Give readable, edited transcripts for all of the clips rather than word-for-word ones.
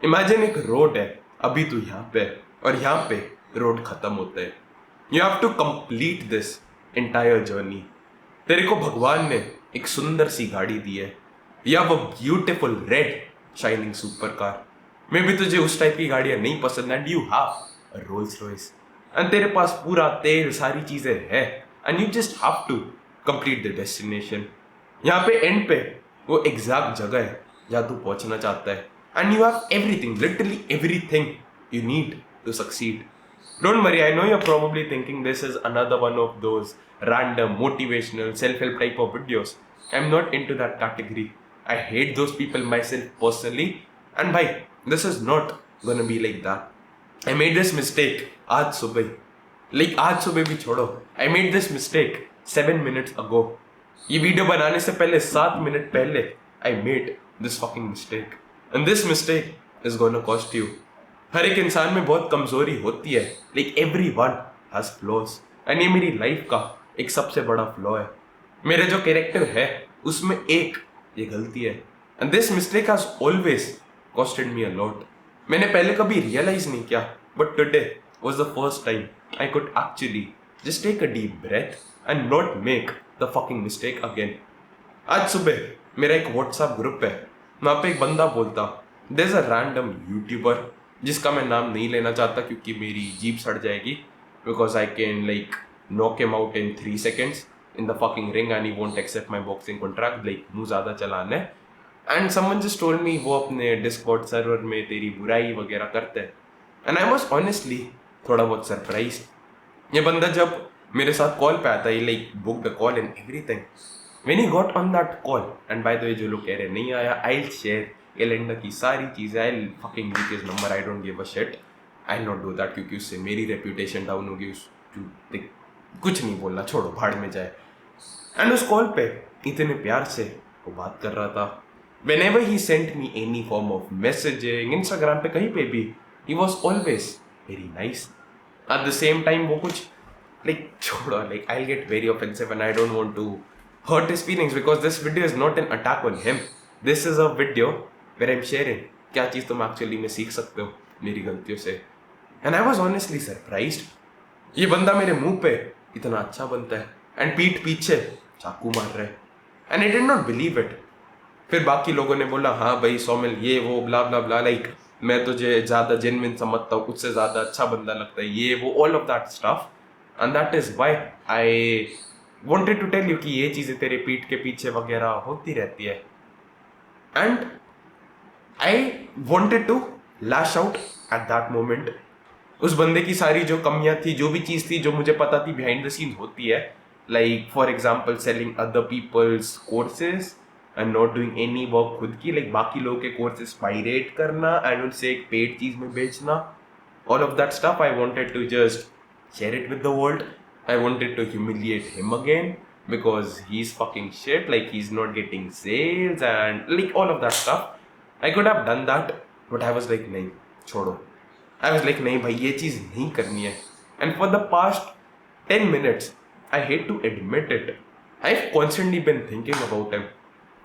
Imagine एक road है, अभी तू यहाँ पे है और यहाँ पे रोड खत्म होता है। You have to complete this entire journey. तेरे को भगवान ने एक सुंदर सी गाड़ी दी है, या वो beautiful red shining super car. मे भी तुझे उस टाइप की गाड़ियां नहीं पसंद and you have Rolls Royce and तेरे पास पूरा तेल सारी चीजें है and you just have to complete the destination. यहाँ पे एंड पे वो एग्जैक्ट जगह है जहाँ तू पहुंचना चाहता है and you have everything, literally everything you need to succeed. Don't worry, I know you're probably thinking this is another one of those random motivational self-help type of videos. I'm not into that category. I hate those people myself personally. And bhai, this is not gonna be like that. I made this mistake आज सुबह. Like आज सुबह भी छोड़ो. I made this mistake 7 minutes ago. ये video बनाने से पहले 7 मिनट पहले I made this fucking mistake. And this mistake is gonna cost you. हर एक इंसान में बहुत कमजोरी होती है, like every one has flaws and ये मेरी लाइफ का एक सबसे बड़ा फ्लॉ है। मेरा जो कैरेक्टर है उसमें एक ये गलती है and this mistake has always costed me a lot. मैंने पहले कभी रियलाइज नहीं किया but today was the first time I could actually just take a deep breath and not make the fucking mistake again. आज सुबह मेरा एक WhatsApp group है, वहाँ पे एक बंदा बोलता there is a random YouTuber जिसका मैं नाम नहीं लेना चाहता क्योंकि मेरी जीभ सड़ जाएगी, because I can like knock him out in 3 seconds in the fucking ring and he won't accept my boxing contract, like मुंह ज़्यादा चलाना है। And someone just told me वो अपने डिस्कॉर्ड सर्वर में तेरी बुराई वगैरह करते हैं एंड आई वाज ऑनेस्टली थोड़ा बहुत सरप्राइज। ये बंदा जब मेरे साथ कॉल पे आता है like book the call and everything, when he got on that call and by the way जो लोग कह रहे नहीं आया, आई शेयर कैलेंडर की सारी चीज़ें, I fucking leak his number, I don't give a shit, I not do that क्योंकि उससे मेरी रेपुटेशन डाउन होगी। कुछ नहीं बोलना, छोड़ो भाड़ में जाए। एंड उस कॉल पे इतने प्यार से वो बात कर रहा था। whenever he sent me any form of messaging Instagram पे कहीं पे भी, he was always very nice. At the same time वो कुछ like छोड़ो, like I'll get very offensive and I don't want to hurt his feelings because this video is not an attack on him. This is a video where I'm sharing क्या चीज़ तुम actually में सीख सकते हो मेरी गलतियों से। And I was honestly surprised, ये बंदा मेरे मुंह पे इतना अच्छा बनता है एंड पीठ पीछे चाकू मार रहा है and I did not believe it. फिर बाकी लोगों ने बोला हाँ भाई सौमिल ये वो ब्ला ब्ला ब्ला, लाइक मैं तुझे ज़्यादा जेन्युइन समझता हूँ, उससे ज़्यादा अच्छा बंदा लगता है, ये वो all of that stuff. And that is why I wanted to tell you कि ये चीज़ें तेरे पीठ के पीछे वगैरह होती रहती है। And I wanted to lash out at that moment. उस बंदे की सारी जो कमियां थी, जो भी चीज़ थी जो मुझे पता थी बिहाइंड द सीन होती है, like for example selling other people's courses and not doing any work खुद की, लाइक बाकी लोगों के कोर्सेज पायरेट करना एंड उनसे एक पेड चीज़ में बेचना, all of that stuff I wanted to just share it with the world. I wanted to humiliate him again because he's fucking shit, like he's not getting sales and like all of that stuff. I could have done that, but I was like नहीं छोड़ो। I was like नहीं भाई ये चीज़ नहीं करनी है। And for the past 10 minutes, I hate to admit it, I've constantly been thinking about him.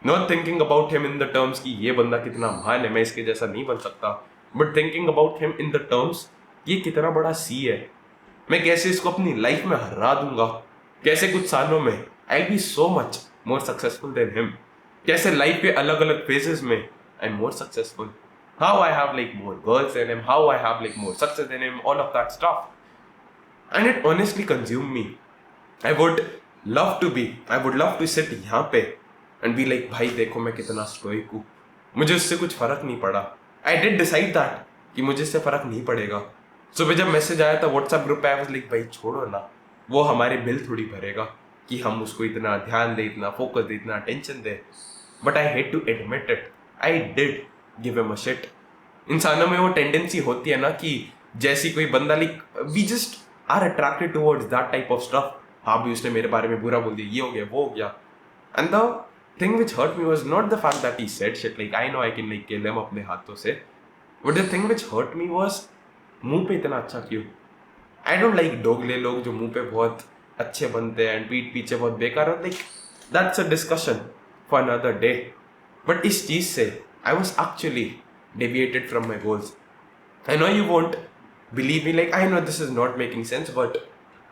Not thinking about him in the terms कि ये बंदा कितना महान है, मैं इसके जैसा नहीं बन सकता, but thinking about him in the terms ये कितना बड़ा सी है, मैं कैसे इसको अपनी लाइफ में हरा दूंगा, कैसे कुछ सालों में I be so much more successful than him, कैसे लाइफ के अलग अलग फेजेस में I am more successful, how I have like more girls than him, how I have like more success than him, all of that stuff. And it honestly consume me. I would love to sit यहाँ पे and be like भाई देखो मैं कितना stoic हूँ, मुझे उससे कुछ फर्क नहीं पड़ा। आई डिड डिसाइड दैट कि मुझे इससे फर्क नहीं पड़ेगा। सुबह जब मैसेज आया था व्हाट्सएप ग्रुप पे, आई वाज लाइक भाई छोड़ो ना, वो हमारे बिल थोड़ी भरेगा कि हम उसको इतना ध्यान दे, इतना फोकस दे, इतना अटेंशन दे। But I hate to admit it, I did give him a shit. इंसानों में वो टेंडेंसी होती है ना कि जैसी कोई बंदा like we just are attracted towards that type of stuff. हाँ भी उसने मेरे बारे में बुरा बोल दिया, ये हो गया वो हो गया। And the thing which hurt me was not the fact that he said shit, like I know I can like kill him अपने हाथों से, but the thing which hurt me was मुंह पे इतना अच्छा क्यों। आई डोंट लाइक डोगले लोग जो मुंह पे बहुत अच्छे बनते हैं एंड पीठ पीछे बहुत बेकार होते, like that's a discussion for another day. But इस चीज़ से I was actually deviated from my goals. I know you won't believe me, like I know this is not making sense, but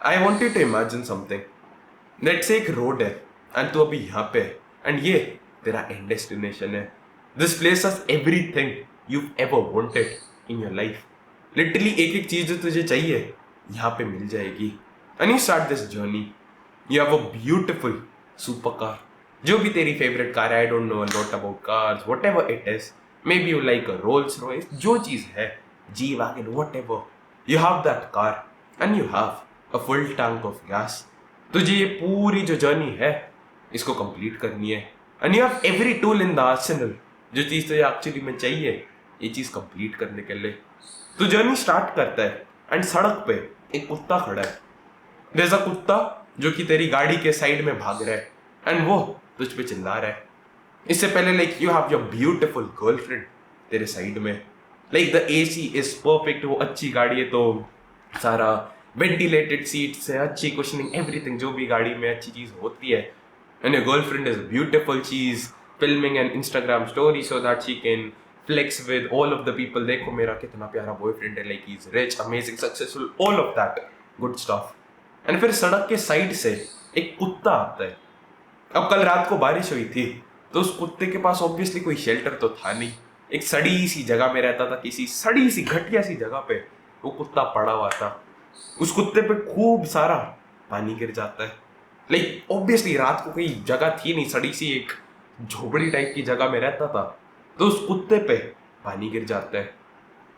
I want you to imagine something. Let's say एक road है and तू अभी यहाँ पे है and ये तेरा and destination है. This place has everything you ever wanted in your life. Literally एक एक चीज जो तुझे चाहिए यहाँ पे मिल जाएगी. And you start this journey. You have a beautiful super car, जो भी तेरी फेवरेट कार है. आई don't no a lot about cars, whatever it is. May be you like a Rolls Royce, जो चीज है, G wagon, whatever. You have that car and you have a full tank of gas. तुझे ये पूरी जो journey है इसको complete करनी है. And you have every tool in the Arsenal. जो चीज तुझे एक्चुअली में चाहिए ये चीज कंप्लीट करने के लिए. तू जर्नी स्टार्ट करता है एंड सड़क पे एक कुत्ता खड़ा है. जैसा कुत्ता जो कि तेरी गाड़ी के साइड में भाग रहा है एंड वो तुझ पे चिल्ला रहा है. इससे पहले like you have your beautiful girlfriend तेरे साइड में. Like the AC is perfect. वो अच्छी गाड़ी है तो सारा वेंटिलेटेड सीट्स है, अच्छी कुशनिंग, एवरीथिंग जो भी गाड़ी में अच्छी चीज होती है. And your girlfriend is beautiful. She is filming an Instagram story so that she can flex with all of the people. देखो मेरा कितना प्यारा बॉयफ्रेंड है, like he is rich, amazing, successful, all of that good stuff. And फिर सड़क के side से एक कुत्ता आता है. अब कल रात को बारिश हुई थी तो उस कुत्ते के पास ऑब्वियसली कोई शेल्टर तो था नहीं. एक सड़ी सी जगह में रहता था, किसी सड़ी सी घटिया सी जगह पे वो कुत्ता पड़ा हुआ था. उस कुत्ते पे खूब सारा पानी गिर जाता है. लाइक ऑब्वियसली रात को कोई जगह थी नहीं, सड़ी सी एक झोपड़ी टाइप की जगह में रहता था. तो उस कुत्ते पे पानी गिर जाता है.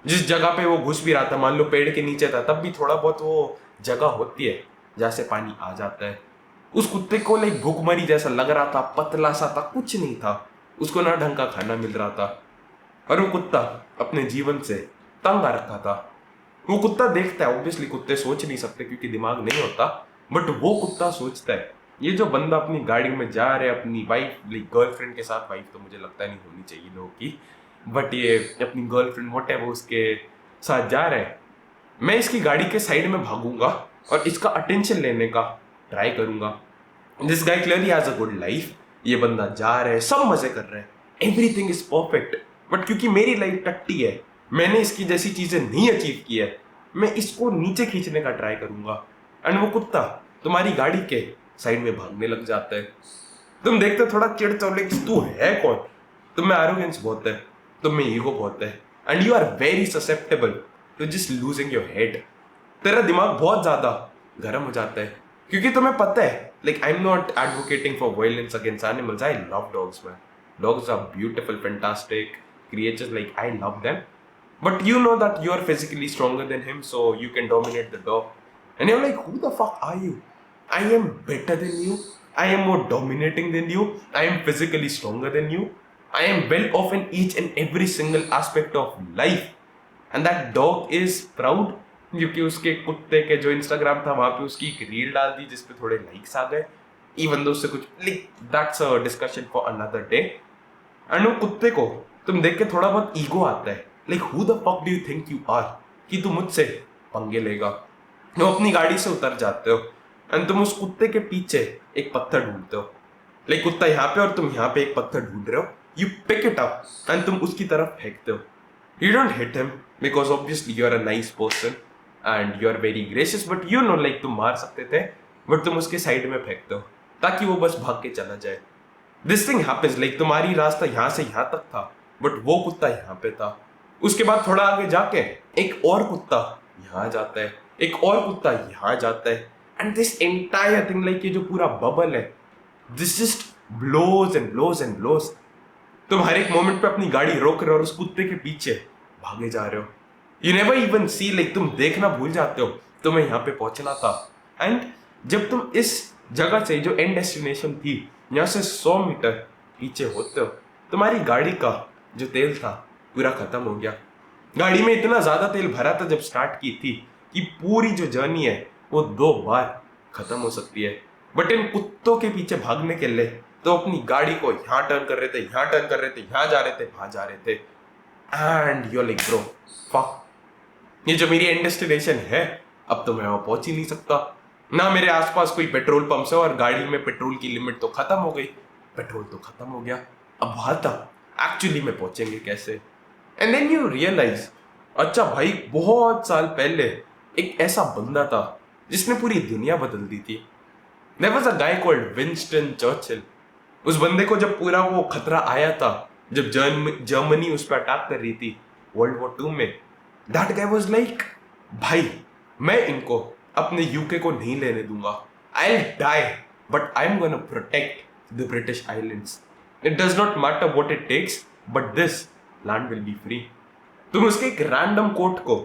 जिस जगह पे वो घुस भी रहा था, मान लो पेड़ के नीचे था, तब भी थोड़ा बहुत वो जगह होती है जहाँ से पानी आ जाता है. उस कुत्ते को लाइक भूखमरी जैसा लग रहा था, पतला सा था, कुछ नहीं था. उसको ना ढंग का खाना मिल रहा था और वो कुत्ता अपने जीवन से तंग आ रखा था. वो कुत्ता देखता है, ऑब्वियसली कुत्ते सोच नहीं सकते क्योंकि दिमाग नहीं होता, बट वो कुत्ता सोचता है ये जो बंदा अपनी गाड़ी में जा रहा है अपनी वाइफ, गर्लफ्रेंड के साथ, वाइफ तो मुझे लगता नहीं होनी चाहिए लोगों की, बट ये अपनी गर्लफ्रेंड वोट है वो उसके साथ जा रहा है. मैं इसकी गाड़ी के साइड में भागूंगा और इसका अटेंशन लेने का ट्राई करूंगा. This guy clearly has a good life. ये बंदा जा रहा है, सब मजे कर रहे हैं, एवरीथिंग इज परफेक्ट. बट क्योंकि मेरी लाइफ टट्टी है, मैंने इसकी जैसी चीजें नहीं अचीव की है, मैं इसको नीचे खींचने का ट्राई करूंगा. एंड वो कुत्ता तुम्हारी गाड़ी के साइड में भागने लग जाता है. तुम देखते हो थोड़ा चिढ़ चौले, तू है कौन, तुम में एरोगेंस बहुत है, तुम में ईगो बहुत है, and you are very susceptible to just losing your head. तेरा दिमाग बहुत ज्यादा गर्म हो जाता है क्योंकि तुम्हें पता है like I am not advocating for violence against animals. I love dogs man. Dogs are beautiful, fantastic creatures, like I love them, but you know that you are physically stronger than him, so you can dominate the dog. And you're like, who the fuck are you? I am better than you. I am more dominating than you. I am physically stronger than you. I am well off in each and every single aspect of life. And that dog is proud क्योंकि उसके कुत्ते के जो Instagram था वहां पे उसकी एक रील डाल दी जिसपे थोड़े लाइक्स आ गए, इवन दो उससे कुछ, like that's a discussion for another day. And वो कुत्ते को तुम देख के थोड़ा बहुत ईगो आता है, like who the fuck do you think you are, कि तुम मुझसे पंगे लेगा. तुम अपनी गाड़ी से उतर जाते हो एंड तुम उस कुत्ते के पीछे एक पत्थर ढूंढते हो. लाइक कुत्ता यहाँ पे और तुम यहाँ पे एक पत्थर ढूंढ रहे हो. You pick it up and तुम उसकी तरफ फेंकते हो. You don't hit him because obviously you are a nice person and you are very gracious, but you know like तुम मार सकते थे, बट तुम उसके साइड में फेंकते हो ताकि वो बस भाग के चला जाए. दिस थिंग हैपेंस, लाइक तुम्हारी रास्ता यहाँ से यहाँ तक था बट वो कुत्ता यहाँ पे था. उसके बाद थोड़ा आगे जाके एक और कुत्ता यहाँ जाता है, एक और कुत्ता यहाँ जाता है, and this entire thing, like ये जो पूरा बबल है, this just blows and blows and blows. तुम हर एक मोमेंट पे अपनी गाड़ी रोक रहे हो और उस कुत्ते के पीछे भागे जा रहे हो. You never even see, like तुम देखना भूल जाते हो तुम्हें यहाँ पे पहुंचना था. एंड जब तुम इस जगह से जो एंड डेस्टिनेशन थी यहाँ से 100 मीटर पीछे होते हो, तुम्हारी गाड़ी का जो तेल था पूरा खत्म हो गया. गाड़ी में इतना ज्यादा तेल भरा था जब स्टार्ट की थी कि पूरी जो जर्नी है वो 2 बार खत्म हो सकती है. बट इन कुत्तों के पीछे भागने के लिए तो अपनी गाड़ी को यहाँ टर्न कर रहे थे, यहाँ टर्न कर रहे थे, यहाँ जा रहे थे, वहां जा रहे थे. And you are like bro fuck, ये जो मेरी एंड डेस्टिनेशन है अब तो मैं वहां पहुंच ही नहीं सकता. ना मेरे आसपास कोई पेट्रोल पंप है और गाड़ी में पेट्रोल की लिमिट तो खत्म हो गई, पेट्रोल तो खत्म हो गया. अब वहां तक एक्चुअली में पहुंचेंगे कैसे? एंड देन यू रियलाइज, अच्छा भाई बहुत साल पहले एक ऐसा बंदा था जिसने पूरी दुनिया बदल दी थी. There was a guy called Winston Churchill. उस बंदे को जब पूरा वो खतरा आया था, जब जर्मनी उस पर अटैक कर रही थी वर्ल्ड वॉर 2 में, दैट गाय वाज लाइक, भाई मैं इनको अपने यूके को नहीं लेने दूंगा. I die but I am gonna protect the British islands. It does not matter what it takes but this land will be free. तुम उसके एक रैंडम कोट को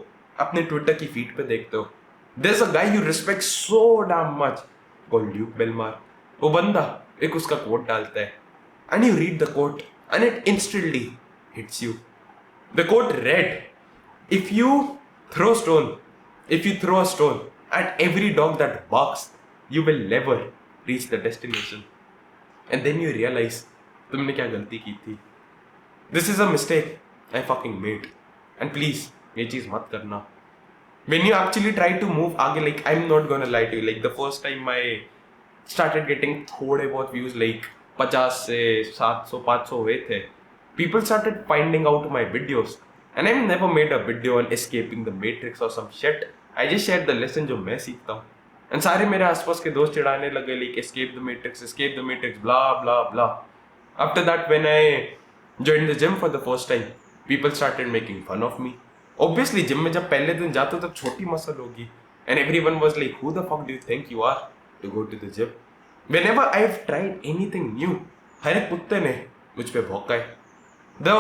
अपने ट्विटर की फीड पे देखते हो. There's a guy you respect so damn much called Luke Belmar. वो बंदा एक उसका कोट डालता है and you read the quote and it instantly hits you. The quote read, if you throw stone, if you throw a stone at every dog that barks, you will never reach the destination. And then you realize तुमने क्या गलती की थी. This is a mistake I fucking made. And please ये चीज मत करना. When you actually try to move आगे, like I'm not gonna lie to you, like the first time I started getting थोड़े बहुत views, like 50 से 700 500 हुए थे, people started finding out my videos and I've never made a video on escaping the matrix or some shit. I just shared the lesson जो मैं सीखता हूँ. And सारे मेरे आसपास के दोस्त चिढ़ाने लगे, like escape the matrix, blah blah blah. After that, when I joined the gym for the first time, people started making fun of me. Obviously, gym में जब पहले दिन जाते हो तो छोटी मसल होगी. And everyone was like, who the fuck do you think you are to go to the gym? Whenever I've tried anything new, हर एक कुत्ते ने मुझ पे भौंका है. The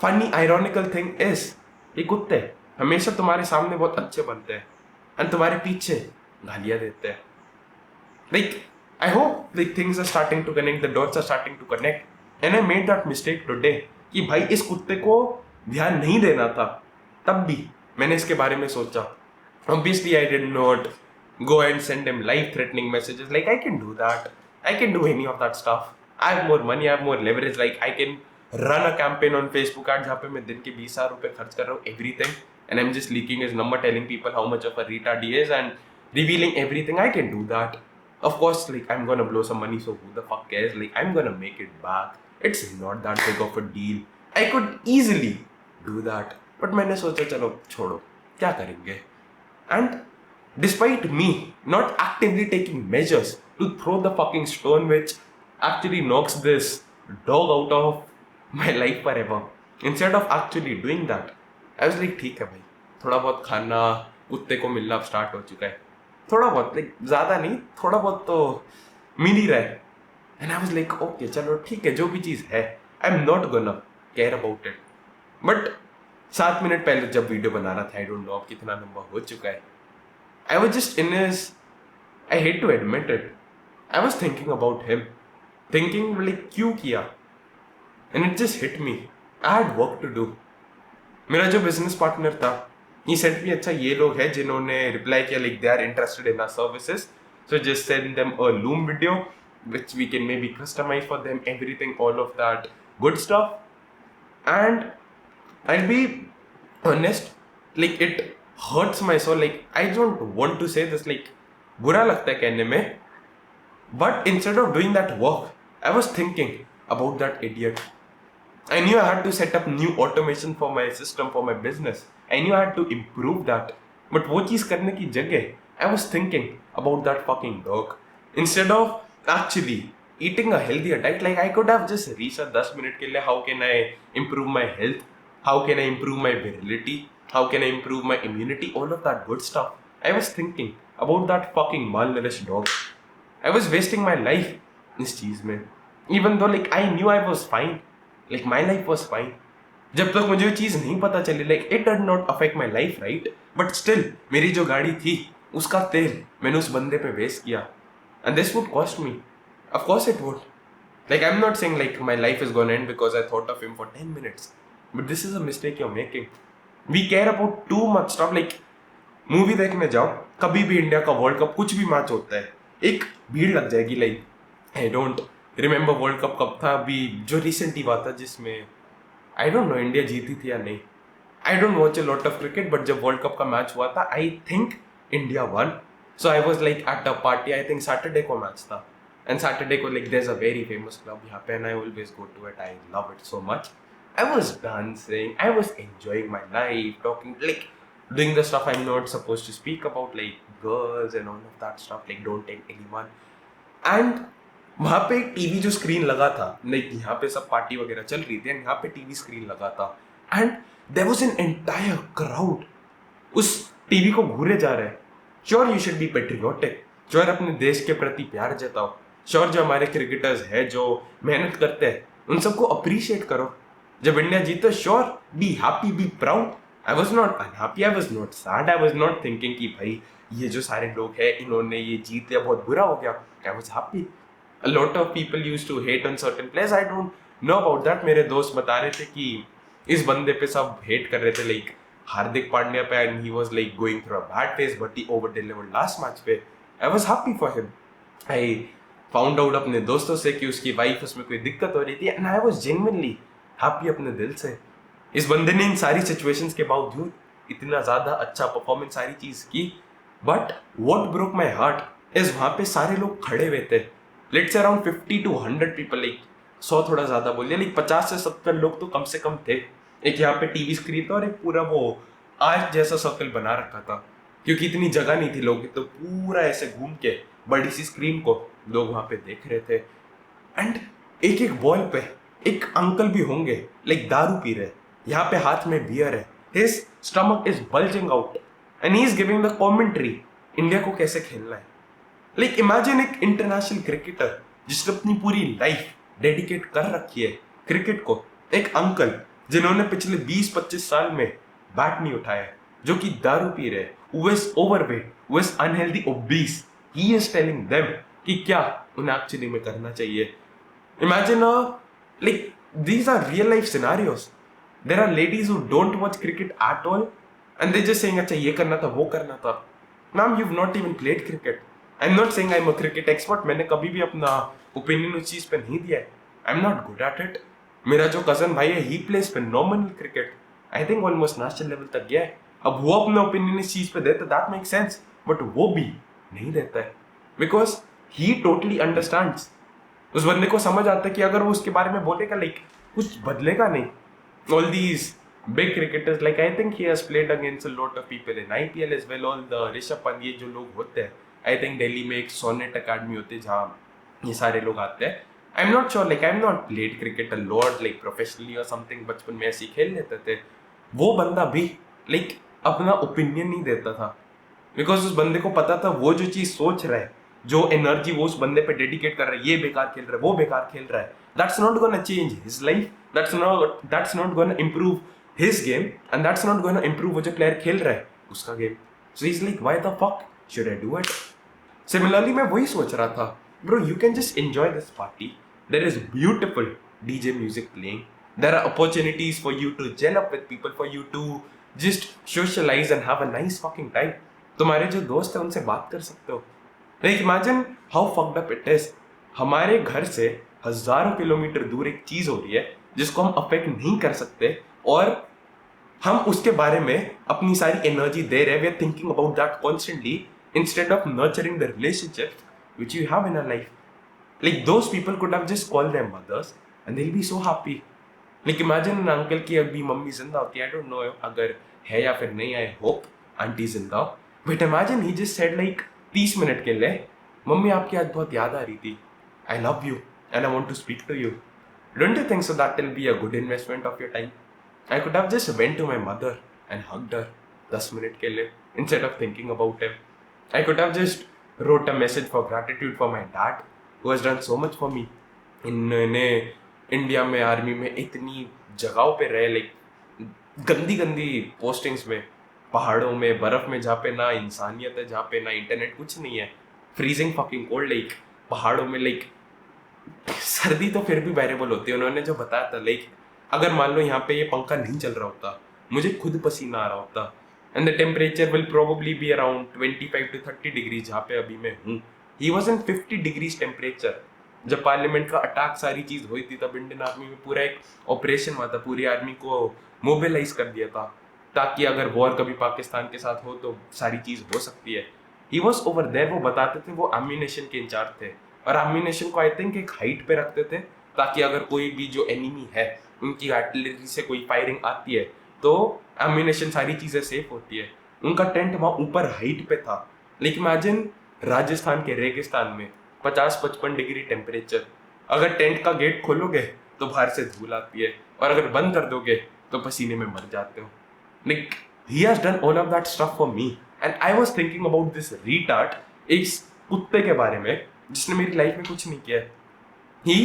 funny ironical thing is, ये कुत्ते हमेशा तुम्हारे सामने बहुत अच्छे बनते हैं and तुम्हारे पीछे गालियाँ देते हैं. Like, I hope like things are starting to connect, the dots are starting to connect. And I made that mistake today कि भाई इस कुत्ते को ध्यान नहीं देना था. तब भी मैंने इसके बारे में सोचा. Obviously, I did not go and send him life-threatening messages. Like, I can do that. I can do any of that stuff. I have more money, I have more leverage. Like, I can run a campaign on Facebook ad जहाँ पे मैं दिन के 20,000 रुपए खर्च कर रहा हूँ everything. And I'm just leaking his number, telling people how much of a retard he is and revealing everything. I can do that. Of course, like, I'm gonna blow some money, so who the fuck cares? Like, I'm gonna make it back. It's not that big of a deal. I could easily do that. But मैंने सोचा चलो छोड़ो, क्या करेंगे? And despite me not actively taking measures to throw the fucking stone which actually knocks this dog out of my life forever, instead of actually doing that, I was like, ठीक है भाई, थोड़ा बहुत खाना, कुत्ते को मिलना अब स्टार्ट हो चुका है. थोड़ा बहुत, like ज़्यादा नहीं, थोड़ा बहुत तो मिल ही रहा है. And I was like, okay, चलो ठीक है, जो भी चीज़ है, I'm not gonna care about it. But 7 minute पहले जब वीडियो बना रहा था, I don't know अब कितना लंबा हो चुका है, I was just in his, I hate to admit it, I was thinking about him, thinking like क्यों किया, and it just hit me. I had work to do. मेरा जो बिजनेस पार्टनर था, he sent me, अच्छा ये लोग हैं जिन्होंने रिप्लाई किया like they are interested in our services, so just send them a Loom video which we can maybe customize for them, everything, all of that good stuff. And I'll be honest, like it hurts my soul, like I don't want to say this, like बुरा लगता है कहने में, but instead of doing that work, I was thinking about that idiot. I knew I had to set up new automation for my system, for my business. I knew I had to improve that. But वो चीज़ करने की जगह, I was thinking about that fucking dog. Instead of actually eating a healthier diet, like I could have just researched 10 minute के लिए how can I improve my health, how can I improve my virility, how can I improve my immunity, all of that good stuff. I was thinking about that fucking malnourished dog. I was wasting my life इस चीज़ में. Even though like I knew I was fine, like my life was fine. जब तक मुझे वो चीज़ नहीं पता चली, like it did not affect my life, right? But still मेरी जो गाड़ी थी उसका तेल मैंने उस बंदे पे वेस्ट किया, and this would cost me. Of course it would. Like I'm not saying like my life is gonna end because I thought of him for 10 minutes. But this is a mistake you're making. We care about too much stuff. Like movie देखने जाओ, कभी भी India का world cup कुछ भी match होता है, एक भीड़ लग जाएगी. Like I don't remember world cup कब था अभी जो रिसेंट ही हुआ था जिसमें आई डोंट नो इंडिया जीती थी या नहीं. I don't watch a lot of cricket, but जब वर्ल्ड कप का मैच हुआ था I think India won. So I was like at a party, I think Saturday को मैच था, एंड सैटरडे को like there is a very famous club यहाँ पे, and I always go to it. I love it so much. I was dancing, I was enjoying my life, talking, like doing the stuff I'm not supposed to speak about, like girls and all of that stuff, like don't tell anyone. And वहां पे एक TV जो screen लगा था, like यहाँ पे सब party वगैरह चल रही थी एंड यहाँ पे टीवी स्क्रीन लगा था and there was an entire crowd उस टीवी को घूरे जा रहे हैं. Sure you should be patriotic, sure अपने देश के प्रति प्यार जताओ, श्योर जो हमारे क्रिकेटर्स है जो मेहनत करते हैं उन सबको अप्रिशिएट करो. जब इंडिया जीते sure be happy, be proud. I was not unhappy, I was not sad, I was not thinking कि भाई ये जो सारे लोग हैं इन्होंने ये जीत लिया बहुत बुरा हो गया. I was happy. A lot of people used to hate on certain players. I don't know about that. मेरे दोस्त बता रहे थे कि इस बंदे पे सब हेट कर रहे थे, लाइक हार्दिक पांड्या पे, and he was like going through a bad phase, but he over delivered last match पे. I was happy for him. I found out अपने दोस्तों से कि उसकी वाइफ उसमें कोई दिक्कत हो रही थी and I was genuinely happy अपने दिल से. इस बंदे ने इन सारी सिचुएशंस के बावजूद इतना ज़्यादा अच्छा परफॉर्मेंस सारी चीज़ की. But what broke my heart is वहाँ पे सारे लोग खड़े हुए थे. Let's around 50 to 100 people, like 100 थोड़ा ज्यादा बोलिए, लाइक 50 से 70 लोग तो कम से कम थे. एक यहाँ पे टीवी स्क्रीन था और एक पूरा वो आर्च जैसा सर्कल बना रखा था क्योंकि इतनी जगह नहीं थी लोग, तो पूरा ऐसे घूम के बड़ी सी स्क्रीन को लोग वहां पे देख रहे थे. एंड एक एक बॉल पे एक अंकल भी होंगे, लाइक दारू पी रहे, यहाँ पे हाथ में बियर है, his stomach is bulging out and he is giving the commentary India को कैसे खेलना है. लाइक इमेजिन एक इंटरनेशनल क्रिकेटर जिसने अपनी पूरी लाइफ डेडिकेट कर रखी है क्रिकेट को, एक अंकल जिन्होंने पिछले 20-25 साल में बैट नहीं उठाया, जो कि दारू पी रहे, who is overweight, who is unhealthy, obese, he is telling them कि क्या उन्हें एक्चुअली में करना चाहिए. Imagine like these are real life scenarios. There are ladies who don't watch cricket at all and they just saying अच्छा ये करना था वो करना था. Ma'am, you've not even played cricket. I'm not saying I'm a cricket expert. मैंने कभी भी अपना ओपिनियन उस चीज पे नहीं दिया है. I'm not good at it. मेरा जो कजन भाई है he plays phenomenal cricket. I think almost national level तक गया है. अब वो अपना ओपिनियन इस चीज पे देता, that makes sense. But वो भी नहीं देता है because he totally understands. उस बंदे को समझ आता है कि अगर वो उसके बारे में बोलेगा लाइक कुछ बदलेगा नहीं. All these big cricketers, like I think he has played against a lot of people in IPL as well. All the Rishabh Pant ये जो लोग होते हैं, आई थिंक दिल्ली में एक सोनेट अकेडमी होती है जहाँ ये सारे लोग आते हैं. I am not sure, like I am not played cricket a lot like professionally और समथिंग. बचपन में ऐसे खेल लेते थे. वो बंदा भी लाइक अपना ओपिनियन नहीं देता था बिकॉज उस बंदे को पता था वो जो चीज सोच रहा है, जो एनर्जी वो उस बंदे पे डेडिकेट कर रहा है, ये बेकार खेल रहा है, वो बेकार खेल रहा है, that's not gonna change his life, that's not gonna improve his game and that's not gonna improve वो जो प्लेयर खेल रहा है उसका game. So is like why the fuck should I do it. Similarly, मैं वही सोच रहा था, bro, you can just enjoy this party. There is beautiful DJ music playing. There are opportunities for you to gel up with people, for you to just socialize and have a nice fucking time. तुम्हारे जो दोस्त हैं उनसे बात कर सकते हो. Like imagine how fucked up it is. हमारे घर से हजारों किलोमीटर दूर एक चीज हो रही है जिसको हम अफेक्ट नहीं कर सकते और हम उसके बारे में अपनी सारी एनर्जी दे रहे हैं. We are thinking about that constantly instead of nurturing the relationships which you have in your life. Like those people could have just called their mothers and they'll be so happy. Like imagine an uncle की अभी mummy जिंदा होती है, I don't know अगर है या फिर नहीं, I hope आंटी जिंदा हो. But imagine he just said like 30 minute के लिए, मम्मी आपकी आज बहुत याद आ रही थी, I love you and I want to speak to you. Don't you think so that will be a good investment of your time? I could have just went to my mother and hugged her 10 minute के लिए instead of thinking about him. I could have just wrote a message for gratitude for my dad who has done so much for me. इन्होंने India में army में इतनी जगहों पे रहे, like गंदी गंदी पोस्टिंग्स में, पहाड़ों में, बर्फ में, जहाँ पे ना इंसानियत है, जहाँ पे ना इंटरनेट, कुछ नहीं है, फ्रीजिंग फकिंग कोल्ड, लाइक पहाड़ों में, लाइक सर्दी तो फिर भी बेरेबल होती है. उन्होंने जो बताया था लाइक अगर मान लो यहाँ पे ये पंखा नहीं चल रहा होता, मुझे खुद पसीना आ रहा होता. And the temperature will probably be around 25 to 30 degrees जहाँ पे अभी मैं हूँ. He was in 50 degrees temperature. जब पार्लियामेंट का अटैक सारी चीज हुई थी तब इंडियन आर्मी में पूरा एक ऑपरेशन हुआ था, पूरी आर्मी को मोबिलाइज कर दिया था ताकि अगर वॉर कभी पाकिस्तान के साथ हो तो सारी चीज हो सकती है. He was over there. वो बताते थे वो एम्यूनेशन के इंचार्ज थे और एम्यूनेशन को आई थिंक एक हाइट पे रखते थे ताकि अगर कोई भी जो एनिमी है उनकी आर्टिलरी से कोई फायरिंग आती है तो एम्यूनेशन सारी चीज़ें सेफ होती है। उनका टेंट वहाँ ऊपर हाइट पे था। लेकिन इमेजिन राजस्थान के रेगिस्तान में 50-55 डिग्री टेम्परेचर, अगर टेंट का गेट खोलोगे तो बाहर से धूल आती है और अगर बंद कर दोगे तो पसीने में मर जाते हो। Like he has done all of that stuff for me and I was thinking about this retard, इस कुत्ते के बारे में जिसने मेरी लाइफ में कुछ नहीं किया है। He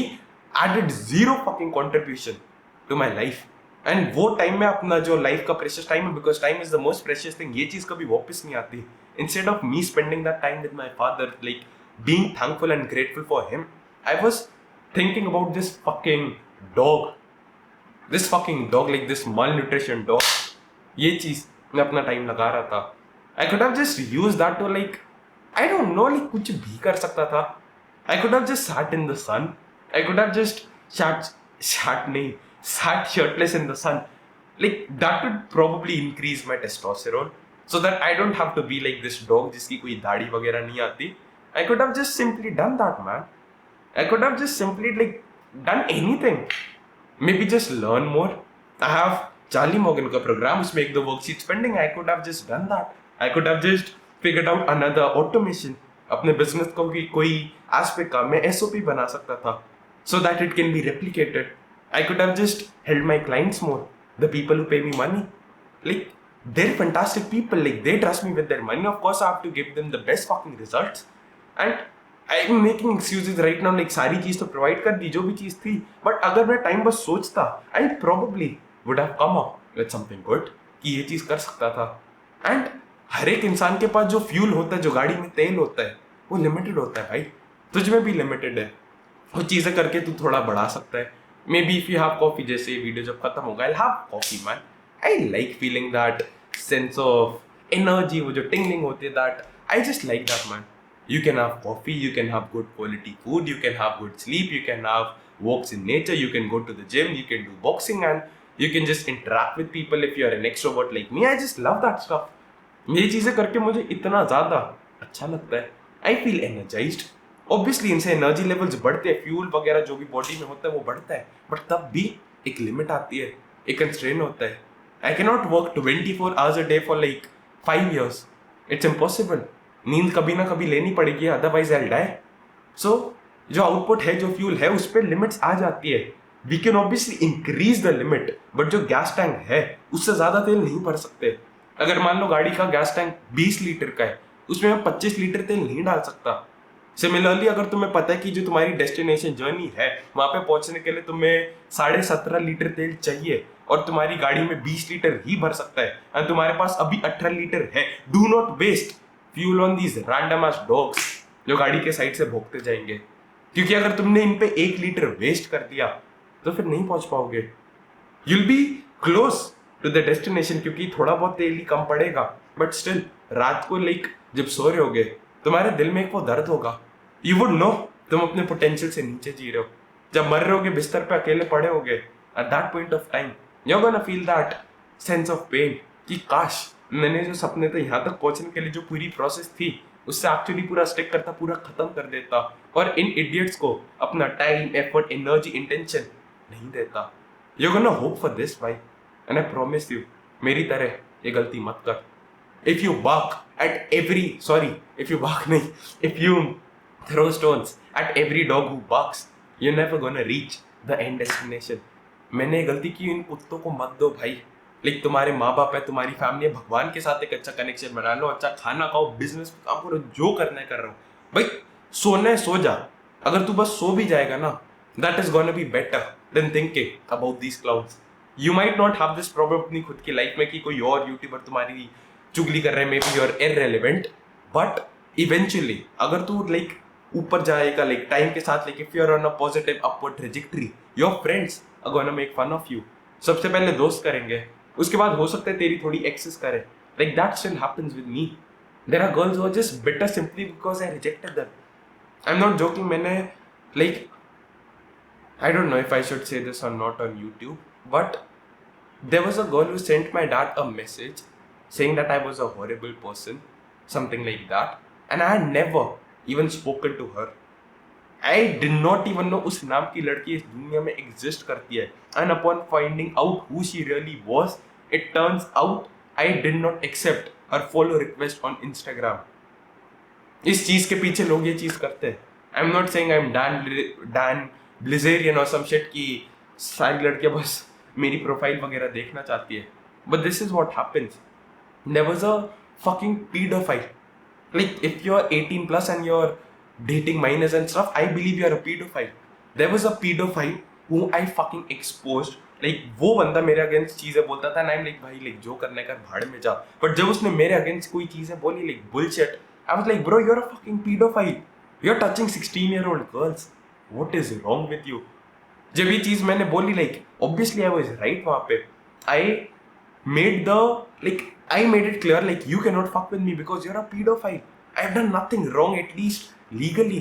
added zero fucking contribution to my life and वो टाइम में अपना जो लाइफ का प्रेशियस टाइम है, because time is the most precious thing, ये चीज कभी वापस नहीं आती। Instead of me spending that time with my father, like being thankful and grateful for him, I was thinking about this fucking dog, like this malnutrition dog। ये चीज मैं अपना टाइम लगा रहा था। I could have just use that to like I don't know, like कुछ भी कर सकता था। I could have just sat in the sun, I could have just sat shirtless in the sun. Like that would probably increase my testosterone so that I don't have to be like this dog जिसकी कोई दाढ़ी वगैरह नहीं आती। I could have just simply done that, man. I could have just simply like done anything. Maybe just learn more. I have Charlie Morgan का programme, उसमें एक दो worksheets pending. I could have just done that. I could have just figured out another automation. अपने business को भी कोई aspect का मैं SOP बना सकता था so that it can be replicated. I could have just held my clients more, the people who pay me money. Like, they're fantastic people. Like, they trust me with their money. Of course, I have to give them the best fucking results. And I'm making excuses right now. Like, सारी चीज तो provide कर दी जो भी चीज थी, but अगर मैं टाइम बस सोचता, I probably would have come up with something good कि ये चीज कर सकता था। And हर एक इंसान के पास जो फ्यूल होता है, जो गाड़ी में तेल होता है, वो लिमिटेड होता है भाई। तुझ में भी लिमिटेड है, वो चीजें करके तू थोड़ा बढ़ा सकता है। Maybe if you have coffee, जैसे ये वीडियो जब खत्म होगा, I have coffee man. I like feeling that sense of energy, वो जो टिंगलिंग होती है, that I just like that man. You can have coffee, you can have good quality food, you can have good sleep, you can have walks in nature, you can go to the gym, you can do boxing, and you can just interact with people if you are an extrovert like me. I just love that stuff. ये चीजें करके मुझे इतना ज्यादा अच्छा लगता है। I feel energised. Obviously इनसे एनर्जी लेवल्स बढ़ते हैं, फ्यूल वगैरह जो भी बॉडी में होता है वो बढ़ता है, बट तब भी एक लिमिट आती है, एक कंस्ट्रेन होता है। I can not work 24 hours a day for like 5 years. It's impossible. नींद कभी ना कभी लेनी पड़ेगी, अदरवाइज आई डाई। सो जो आउटपुट है, जो फ्यूल है, उस पर लिमिट्स आ जाती है। We can obviously increase the limit, but जो गैस टैंक है उससे ज्यादा तेल नहीं भर सकते। अगर मान लो गाड़ी का गैस टैंक 20 लीटर का है, उसमें मैं 25 लीटर तेल नहीं डाल सकता। सिमिलरली अगर तुम्हें पता है कि जो तुम्हारी डेस्टिनेशन जर्नी है, वहां पे पहुंचने के लिए तुम्हें 17.5 लीटर तेल चाहिए और तुम्हारी गाड़ी में 20 लीटर ही भर सकता है, और तुम्हारे पास अभी 18 लीटर है, do not waste fuel on these random ass dogs जो गाड़ी के साइड से भोगते जाएंगे। क्योंकि अगर तुमने इन पे 1 लीटर वेस्ट कर दिया तो फिर नहीं पहुंच पाओगे। You'll be close to the destination, क्योंकि थोड़ा बहुत तेल ही कम पड़ेगा, बट स्टिल रात को लाइक जब सो रहे होगे, तुम्हारे दिल में एक वो दर्द होगा। यू वुड नो तुम अपने पोटेंशियल से नीचे जी रहे हो। जब मर रहे होगे, बिस्तर पे अकेले पड़े होगे, at that point of time you are gonna feel that sense of pain कि काश मैंने जो सपने थे, यहाँ तक पहुंचने के लिए जो पूरी प्रोसेस थी, उससे एक्चुअली पूरा स्टिक करता, पूरा खत्म कर देता, और इन इडियट्स को अपना टाइम, एफर्ट, एनर्जी, इंटेंशन नहीं देता। You gonna hope for this भाई, एंड आई प्रॉमिस यू, मेरी तरह ये गलती मत कर। If you bark at every, sorry, if you bark नहीं, if you throw stones at every dog who barks, you're never gonna reach the end destination. मैंने गलती की, इन कुत्तों को मत दो भाई। लाइक तुम्हारे माँ बाप है, तुम्हारी फैमिली है, भगवान के साथ एक अच्छा कनेक्शन बना लो, अच्छा खाना खाओ, बिजनेस काम करो, जो करना है कर रहा हूँ भाई। सोना है सो जा, अगर तू बस सो भी जाएगा ना, that is gonna be better than thinking about these clouds. You might not have this problem अपनी खुद की लाइफ में कि कोई और यूट्यूबर तुम्हारी चुगली कर रहे हैं, maybe you're irrelevant, but eventually अगर तू लाइक ऊपर जाएगा, लाइक टाइम के साथ, like if you are on a positive upward trajectory, your friends are gonna make fun of you. सबसे पहले दोस्त करेंगे, उसके बाद हो सकता है तेरी थोड़ी एक्सेस करें। Like that still happens with me. There are girls who are just bitter simply because I rejected them. I am not joking. मैंने like I don't know if I should say this or not on YouTube, but there was a girl who sent my dad a message saying that I was a horrible person, something like that, and I had never even spoken to her. I did not even know उस नाम की लड़की इस दुनिया में exist करती है. And upon finding out who she really was, it turns out I did not accept her follow request on Instagram. इस चीज के पीछे लोग ये चीज करते हैं. I am not saying I am Dan Bilzerian और सम शिट की सारी लड़कियां बस मेरी प्रोफाइल वगैरह देखना चाहती है. But this is what happens. There was a fucking pedophile. Like if you're 18 plus and you're dating minors and stuff, I believe you're a pedophile. There was a pedophile who I fucking exposed. Like वो बंदा मेरे against चीजें बोलता था, and I'm like भाई like जो करने का भाड़ में जा. But जब उसने मेरे अगेंस्ट कोई चीजें बोली like bullshit, I was like bro you're a fucking pedophile. You're touching 16-year-old girls. What is wrong with you? जब ये चीज मैंने बोली like obviously I was right वहाँ पे. I made the like I made it clear like you cannot fuck with me because you're a pedophile. I have done nothing wrong at least legally.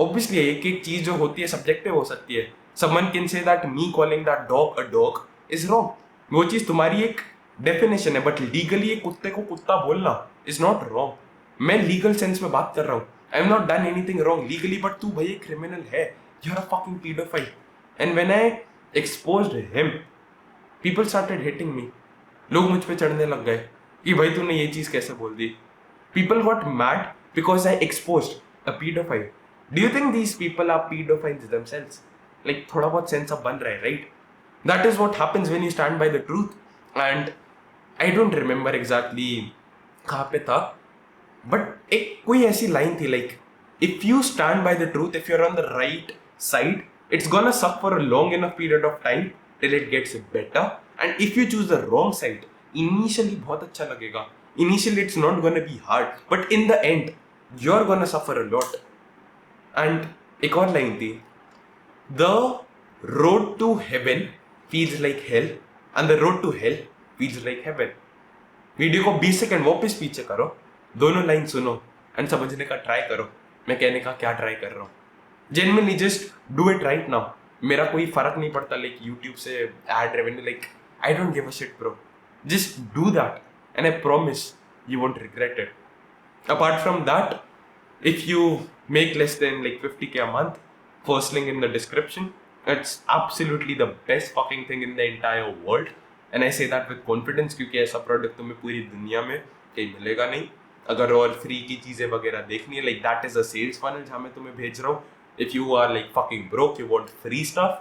Obviously एक एक चीज जो होती है subjective हो सकती है. Someone can say that me calling that dog a dog is wrong. वो चीज तुम्हारी एक definition है, but legally एक कुत्ते को कुत्ता बोलना is not wrong. मैं legal sense में बात कर रहा हूँ. I have not done anything wrong legally, but तू भाई एक criminal है. You're a fucking pedophile. And when I exposed him, people started hating me. लोग मुझ पे चढ़ने लग गए कि भाई तूने ये चीज कैसे बोल दी. People got mad because I exposed a pedophile. Do you think these people are pedophiles themselves? Like थोड़ा बहुत सेंस अब बन रहा है, right? That is what happens when you stand by the truth. And I don't remember exactly कहाँ पे था, but एक कोई ऐसी लाइन थी like if you stand by the truth, if you're on the right side, it's gonna suck for a long enough period of time till it gets better. And if you choose the wrong side, initially बहुत अच्छा लगेगा. Initially it's not gonna be hard, but in the end you're gonna suffer a lot. And एक और line थी, the road to heaven feels like hell and the road to hell feels like heaven. Video को 20 second वापस पीछे करो, दोनों line सुनो and समझने का ट्राई करो मैं कहने का क्या ट्राई कर रहा हूँ. Genuinely just do it right now. मेरा कोई फर्क नहीं पड़ता like YouTube से ad revenue, like I don't give a shit bro. Just do that and I promise you won't regret it. Apart from that, if you make less than like 50k a month, first link in the description. It's absolutely the best fucking thing in the entire world. And I say that with confidence क्योंकि ऐसा product तुम्हें पूरी दुनिया में कहीं मिलेगा नहीं. अगर और फ्री की चीज़ें वगैरह देखनी है, like that is a sales funnel जहाँ मैं तुम्हें भेज रहा हूँ. If you are like fucking broke, you want free stuff,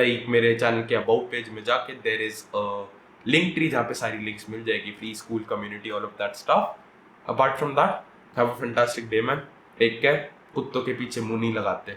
like मेरे चैनल के अबाउट पेज में जाके there is a link tree जहाँ पे सारी links मिल जाएगी, free school community, all of that stuff. Apart from that, have a fantastic day man. Take care. कुत्तों के पीछे मुंह नहीं लगाते.